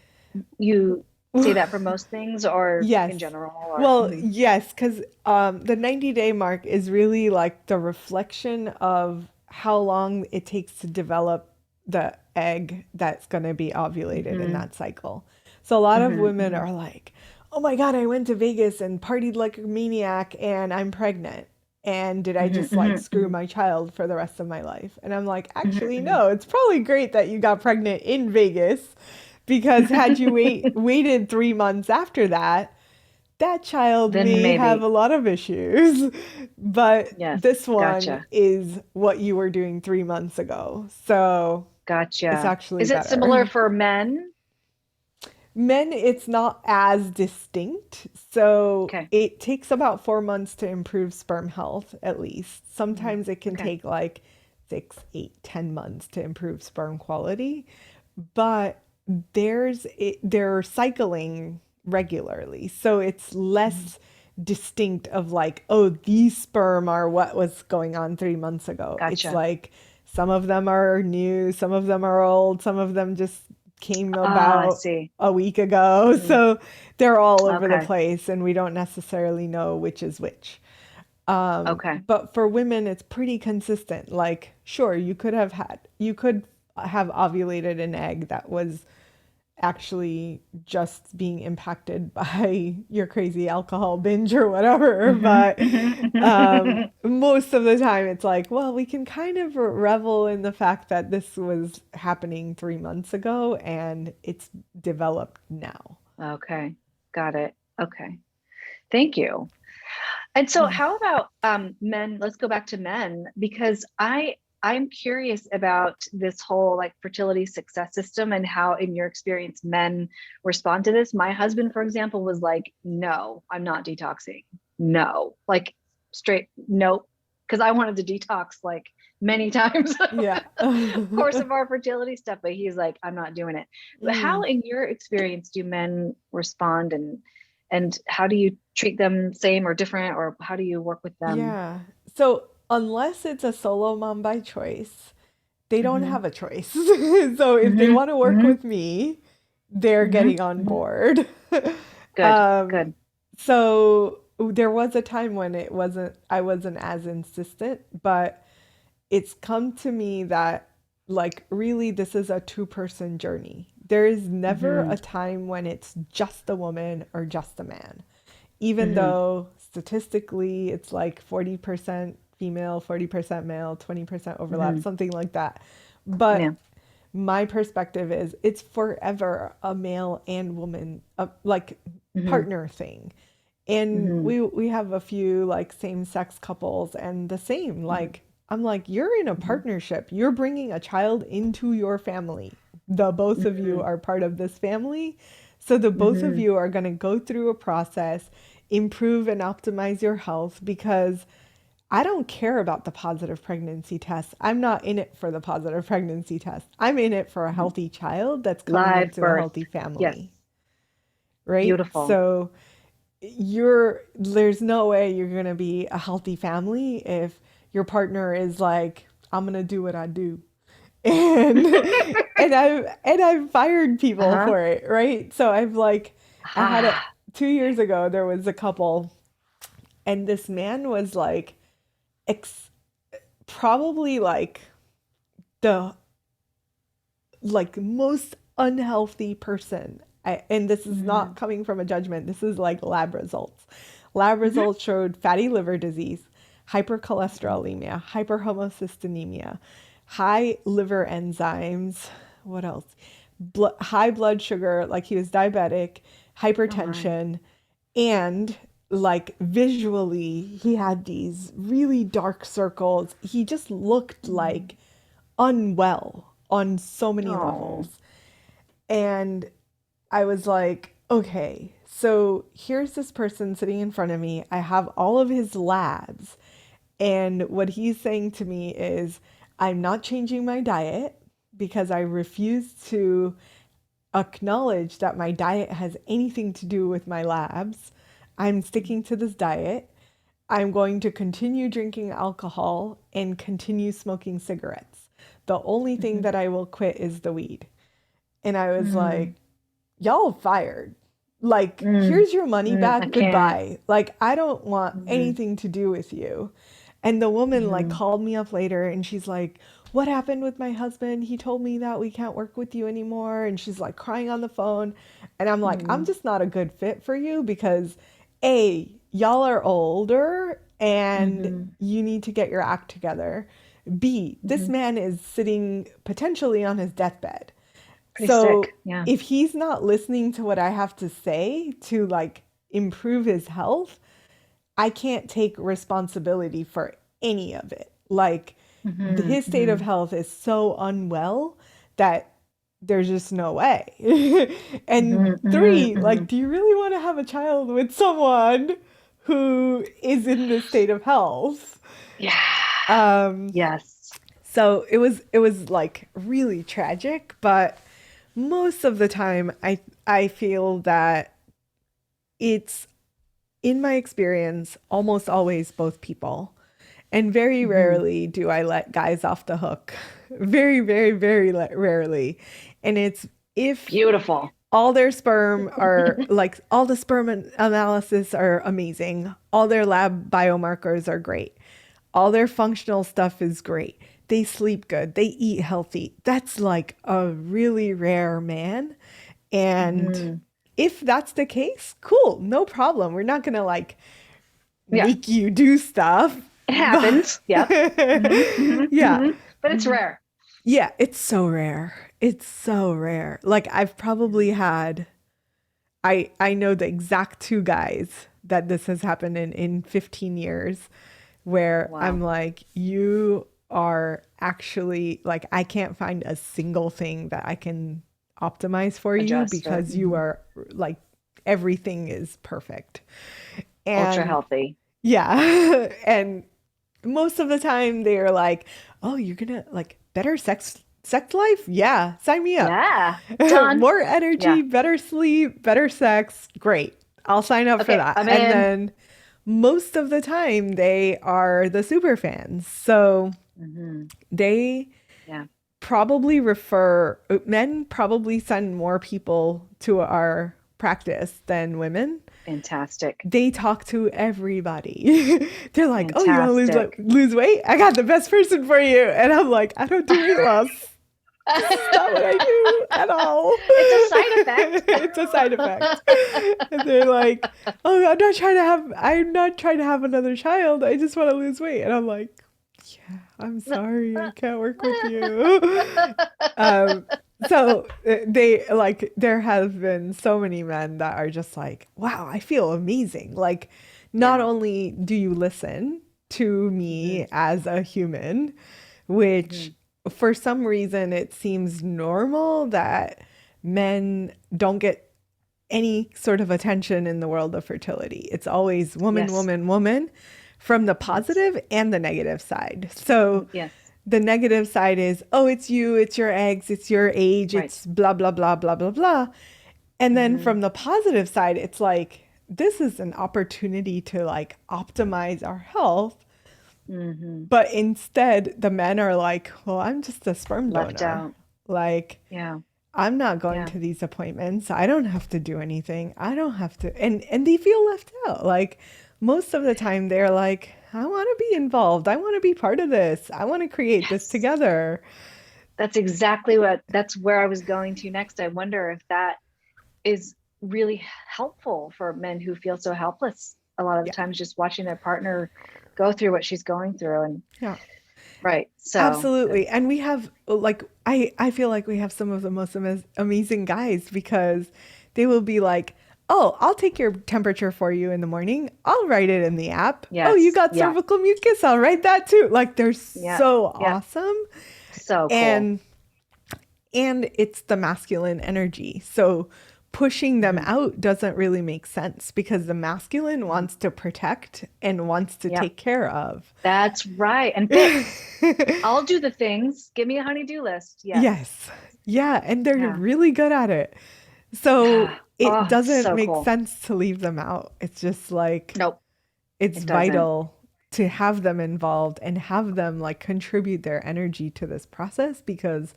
you say that for most things or in Yes. general or Well, mhm. yes, because the 90-day mark is really like the reflection of how long it takes to develop the egg that's going to be ovulated in Mhm. that cycle. So a lot of Mhm. women Mhm. are like, oh my God, I went to Vegas and partied like a maniac and I'm pregnant. And did I Mhm. just like Mhm. screw my child for the rest of my life? And I'm like, Mhm. actually, Mhm. no, it's probably great that you got pregnant in Vegas because had you waited 3 months after that, that child Then may have maybe. a lot of issues, but Yes. this one Gotcha. is what you were doing 3 months ago. So it's Gotcha. actually Is it similar better. for men? Men, it's not as distinct. So Okay. it takes about 4 months to improve sperm health, at least. Mhm. Sometimes it can Okay. take like 6, 8, 10 months to improve sperm quality. But they're cycling regularly. So it's Mhm. less distinct of like, oh, these sperm are what was going on 3 months ago. It's Gotcha. like some of them are new, some of them are old, some of them just came Ah, I about see. a week ago. Mhm. So they're all over the Okay. place and we don't necessarily know which is which. Okay. But for women, it's pretty consistent. Like, sure, you could have ovulated an egg that was actually just being impacted by your crazy alcohol binge or whatever. Mhm. But Mhm. most of the time, it's like, well, we can kind of revel in the fact that this was happening 3 months ago and it's developed now. Okay. Got it. Okay. Thank you. And so how about men? Let's go back to men because I'm curious about this whole like fertility success system and how in your experience men respond to this. My husband, for example, was like, "No, I'm not detoxing. No." Like straight nope because I wanted to detox like many times Yeah. course of our fertility stuff, but he's like, I'm not doing it. But how, Mm. in your experience, do men respond, and how do you treat them same or different, or how do you work with them? Yeah. So unless it's a solo mom by choice, they don't Hmm. have a choice. So if they Hmm. want to work Hmm. with me, they're Hmm. getting on Hmm. board. Good, Um, good. so there was a time when I wasn't as insistent, but it's come to me that like really this is a two-person journey. There is never Hmm. a time when it's just a woman or just a man, even Hmm. though statistically it's like 40% female, 40% male, 20% overlap, Hmm. something like that. Yeah. But my perspective is it's forever a male and woman like Hmm. partner thing. And Hmm. we have a few like same-sex couples and the same Hmm. like I'm like you're in a Hmm. partnership. You're bringing a child into your family. The both of you Hmm. are part of this family. So the both of Hmm. you are going to go through a process, improve and optimize your health because I don't care about the positive pregnancy test. I'm not in it for the positive pregnancy test. I'm in it for a Hmm. healthy child that's coming Live into a birth. healthy Yes. family, right? Beautiful. So there's no way you're going to be a healthy family if your partner is like, I'm going to do what I do. And I've fired people Uh-huh. for it, right? So I had a Ah. 2 years ago there was a couple and this man was like ex- probably like the like most unhealthy person. And this is not Hmm. coming from a judgment. This is like lab results. Lab Mhm. results showed fatty liver disease, hypercholesterolemia, hyperhomocystinemia, high liver enzymes. What else? High blood sugar, like he was diabetic, Oh my. hypertension, and like visually, he had these really dark circles. He just looked Mm. like unwell on so many Oh. levels. And I was like, okay, so here's this person sitting in front of me. I have all of his labs. And what he's saying to me is, I'm not changing my diet because I refuse to acknowledge that my diet has anything to do with my labs. I'm sticking to this diet. I'm going to continue drinking alcohol and continue smoking cigarettes. The only thing Mhm. that I will quit is the weed. And I was Mm. like, y'all fired. Like, Mm. here's your money Mm. I back. can't. Goodbye. Like, I don't want Mhm. anything to do with you. And the woman like Mhm. called me up later and she's like, what happened with my husband? He told me that we can't work with you anymore. And she's like crying on the phone. And I'm like, I'm Mm. just not a good fit for you because A, y'all are older and Mhm. you need to get your act together. B, this Mhm. man is sitting potentially on his deathbed. Pretty sick. So Yeah. if he's not listening to what I have to say to like improve his health, I can't take responsibility for any of it. Like Mhm. his state of Mhm. health is so unwell that there's just no way. And Mhm. Mhm. three, like, Mhm. do you really want to have a child with someone who is in this state of health? Yeah. Um, Yes. so it was like really tragic, but most of the time I feel that it's in my experience almost always both people. And very Mhm. rarely do I let guys off the hook. Very, very, very rarely. And it's if Beautiful. all their sperm are like all the sperm analysis are amazing. All their lab biomarkers are great. All their functional stuff is great. They sleep good. They eat healthy. That's like a really rare man. And Mhm. if that's the case, cool, no problem. We're not going to like Yeah. make you do stuff. It But happens. Yep. Mhm. Mhm. yeah. Mhm. But it's rare. Yeah, it's so rare. It's so rare. Like I've Yeah. probably had I know the exact two guys that this has happened in 15 years where I'm Wow. like, you are actually like, I can't find a single thing that I can optimize for you Adjust or because you are like, everything is perfect. ultra And healthy. yeah. And most of the time they're like, oh, you're gonna like better sex life? Yeah, sign me up. Yeah. Done. More Yeah. energy, better sleep, better sex. Great. I'll sign up for Okay. that. I'm And in. then most of the time they are the super fans. So Mhm. they Yeah. probably refer men probably send more people to our practice than women. Fantastic. They talk to everybody. They're like, "Oh, you want to Fantastic. lose weight? I got the best person for you." And I'm like, "I don't do weight loss. This is not what I do at all. It's a side effect. It's a side effect." And they're like, "Oh, I'm not trying to have another child. I just want to lose weight." And I'm like, "Yeah, I'm sorry. I can't work with you." Um, so they like there have been so many men that are just like, wow, I feel amazing. Like, not Yeah. only do you listen to Mhm. me as a human, which Mhm. for some reason it seems normal that men don't get any sort of attention in the world of fertility. It's always woman, Yes. woman, woman from the Yes. positive and the negative side. So Yes. the negative side is, oh, it's you, it's your eggs, it's your age, Right. it's blah, blah, blah, blah, blah, blah. And then Mhm. from the positive side, it's like, this is an opportunity to like optimize our health. Mhm. But instead, the men are like, well, I'm just a sperm Left donor. out. Like, Yeah. I'm not going Yeah. to these appointments. I don't have to do anything. I don't have to. And they feel left out. Like most of the time they're like, I want to be involved. I want to be part of this. I want to create this Yes. together. That's where I was going to next. I wonder if that is really helpful for men who feel so helpless. a lot of the Yeah. times just watching their partner go through what she's going through. And Yeah. right. So Absolutely. And we have like I feel like we have some of the most amazing guys because they will be like, "Oh, I'll take your temperature for you in the morning. I'll write it in the app. Oh, you yes. got Yeah. cervical mucus. I'll write that too." Like they're Yeah. so Yeah. awesome. So cool. And it's the masculine energy. So pushing them Hmm. out doesn't really make sense because the masculine Hmm. wants to protect and wants to Yep. take care of. That's right. And fix. I'll do the things. Give me a honey-do list. Yes. Yes. Yeah. And they're Yeah. really good at it. So Yeah. it Oh, doesn't so make cool. sense to leave them out. It's just like, Nope, it's it doesn't. vital to have them involved and have them like contribute their energy to this process because,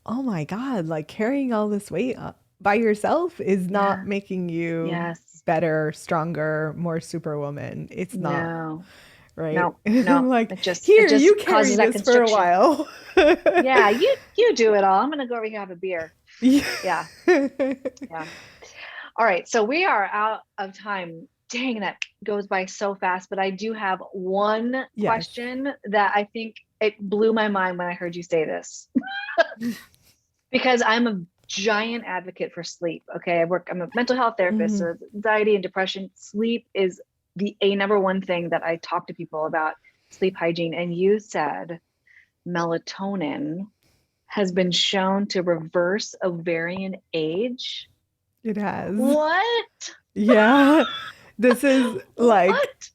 oh my God, like carrying all this weight by yourself is not Yeah. making you Yes. better, stronger, more superwoman. It's not, No. right? No. I'm No. like, It here, just you carry causes that this for a constriction. while. Yeah, you do it all. I'm gonna go over here and have a beer. Yeah. Yeah. Yeah. All right. So we are out of time. Dang, that goes by so fast. But I do have one Yes. question that I think it blew my mind when I heard you say this. Because I'm a giant advocate for sleep. Okay. I'm a mental health therapist. Mhm. So anxiety and depression, sleep is the number one thing that I talk to people about sleep hygiene. And you said melatonin has been shown to reverse ovarian age. It has. What? Yeah. This is like, What?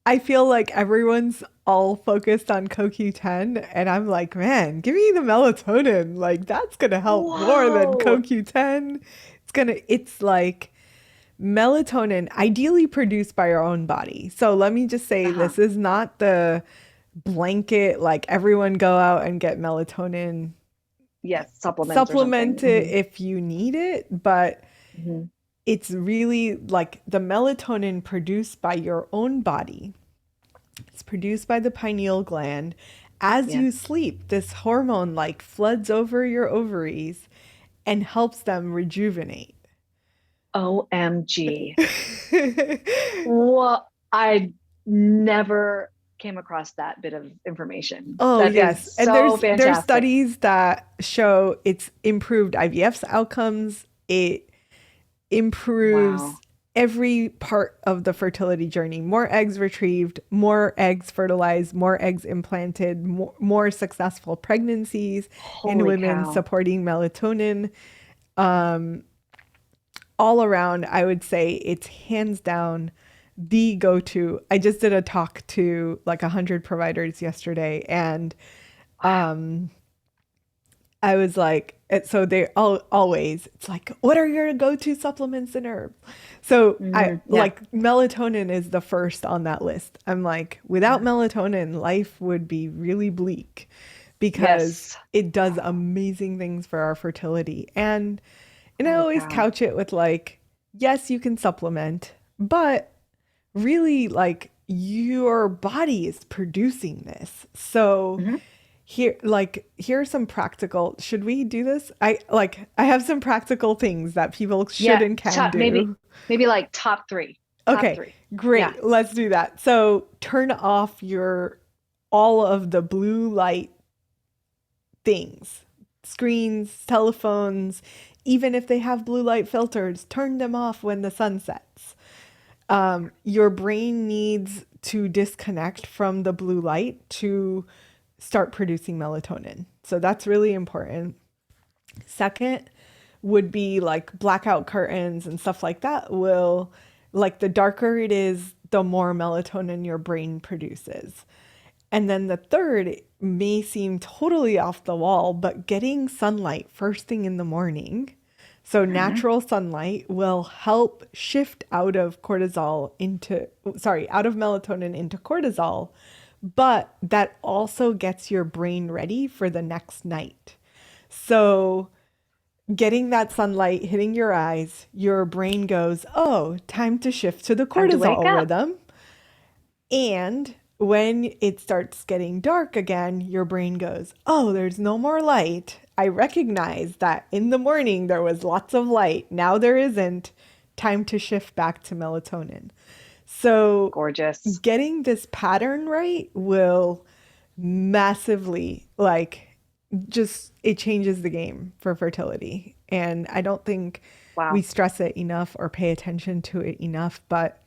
I feel like everyone's all focused on CoQ10, and I'm like, man, give me the melatonin. Like, that's gonna help more than Whoa. CoQ10. It's like melatonin, ideally produced by our own body. So let me just say, Uh-huh. this is not the blanket, like, everyone go out and get melatonin. Yes, supplements or Supplement it something. if you need it, but Hmm. it's really like the melatonin produced by your own body. It's produced by the pineal gland. As Yeah. you sleep, this hormone like floods over your ovaries and helps them rejuvenate. OMG. Well, I never came across that bit of information. Oh, That is yes. And so there's fantastic. studies that show it's improved IVF's outcomes. It improves Wow. every part of the fertility journey. More eggs retrieved, more eggs fertilized, more eggs implanted, more successful pregnancies in Holy women cow. supporting melatonin. Um, all around, I would say it's hands down the go-to. I just did a talk to like 100 providers yesterday, and um, I was like, so they all always, it's like, what are your go-to supplements and herbs? So I Yeah. like melatonin is the first on that list. I'm like, without Yeah. melatonin, life would be really bleak because Yes. it does amazing things for our fertility. And I Holy always cow. couch it with like, yes, you can supplement, but really like your body is producing this. So Hmm. here are some practical, should we do this? I have some practical things that people should Yeah. and can do. Maybe like top three. Top Okay, three. Yeah. great. Let's do that. So turn off your all of the blue light things, screens, telephones, even if they have blue light filters, turn them off when the sun sets. Your brain needs to disconnect from the blue light to start producing melatonin. So that's really important. Second would be like blackout curtains and stuff like that will, like the darker it is, the more melatonin your brain produces. And then the third may seem totally off the wall, but getting sunlight first thing in the morning. So Hmm. natural sunlight will help shift out of out of melatonin into cortisol, but that also gets your brain ready for the next night. So getting that sunlight hitting your eyes, your brain goes, oh, time to shift to the Time to wake cortisol up. rhythm. And when it starts getting dark again, your brain goes, oh, there's no more light. I recognize that in the morning there was lots of light. Now there isn't. Time to shift back to melatonin. So Gorgeous. getting this pattern right will massively, like, just it changes the game for fertility. And I don't think we Wow. stress it enough or pay attention to it enough, but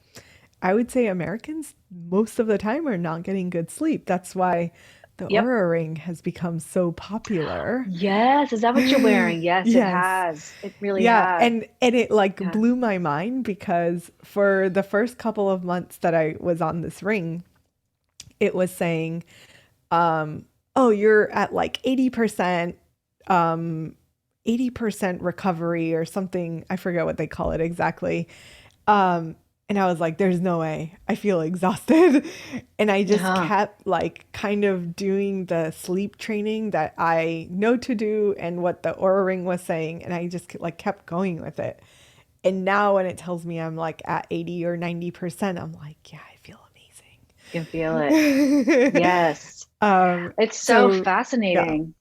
I would say Americans most of the time are not getting good sleep. That's why the Yep. Aura Ring has become so popular. Yes. Is that what you're wearing? Yes, it Yes. has. It really Yeah, has. and it like Yeah. blew my mind because for the first couple of months that I was on this ring, it was saying, oh, you're at like 80%, um, 80% recovery or something. I forget what they call it exactly. Um, and I was like, there's no way. I feel exhausted. And I just Uh-huh. kept like kind of doing the sleep training that I know to do and what the Aura Ring was saying. And I just like kept going with it. And now when it tells me I'm like at 80 or 90%, I'm like, yeah, I feel You can feel it. amazing. Yes. It's so So yeah, fascinating.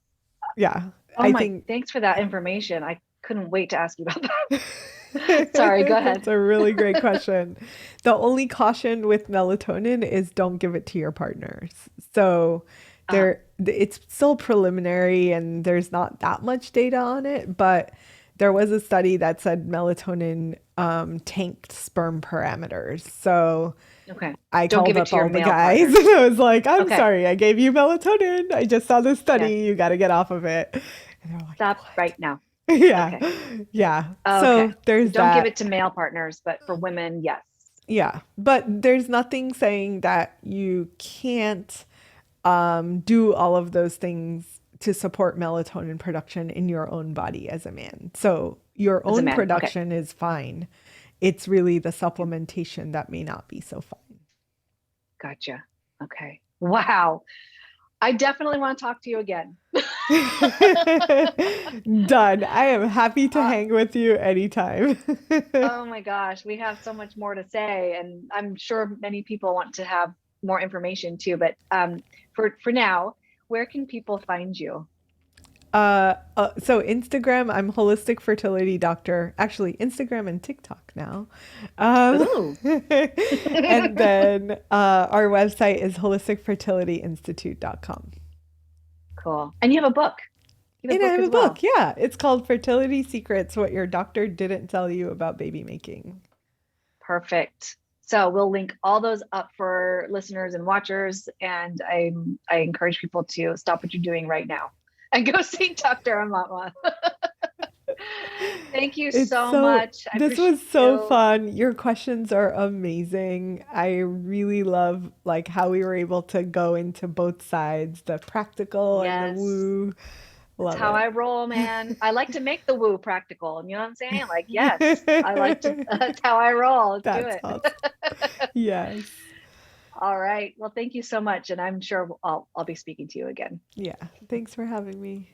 yeah, Oh I my, think thanks for that information. I couldn't wait to ask you about that. Sorry, go ahead. that's a really great question. The only caution with melatonin is don't give it to your partners. So Uh, it's still preliminary and there's not that much data on it, but there was a study that said melatonin tanked sperm parameters. So okay. I Don't give called it up to your all the male guys partners. and I was like, I'm Okay. sorry, I gave you melatonin. I just saw this Yeah. study. You got to get off of it. And they're like, Stop what? right now. Yeah. Okay. Yeah. Okay. So So there's don't give it that. to male partners, but for women, yes. Yeah. But there's nothing saying that you can't do all of those things to support melatonin production in your own body as a man. So your As a own man. Okay. production is fine. It's really the Yeah. supplementation that may not be so fine. Gotcha. Okay. Wow. I definitely want to talk to you again. Done. I am happy to Uh, hang with you anytime. oh my gosh, we have so much more to say, and I'm sure many people want to have more information too. But for now, where can people find you? So Instagram, I'm Holistic Fertility Doctor. Actually, Instagram and TikTok now. Ooh, And then our website is holisticfertilityinstitute.com. cool. And you have a book. You have a And I book have as a book, well. yeah. It's called Fertility Secrets: What Your Doctor Didn't Tell You About Baby Making. Perfect. So we'll link all those up for listeners and watchers. And I encourage people to stop what you're doing right now and go see Dr. Aumatma. Thank you It's so so, much. I this appreciate was so you. fun. Your questions are amazing. I really love like how we were able to go into both sides, the practical and the Yes. woo. That's Love how it. I roll, man. I like to make the woo practical. You know what I'm saying? Like, yes, I like to, that's how I roll. Let's do That's it. awesome. Yes. All right. Well, thank you so much. And I'm sure I'll be speaking to you again. Yeah. Thanks for having me.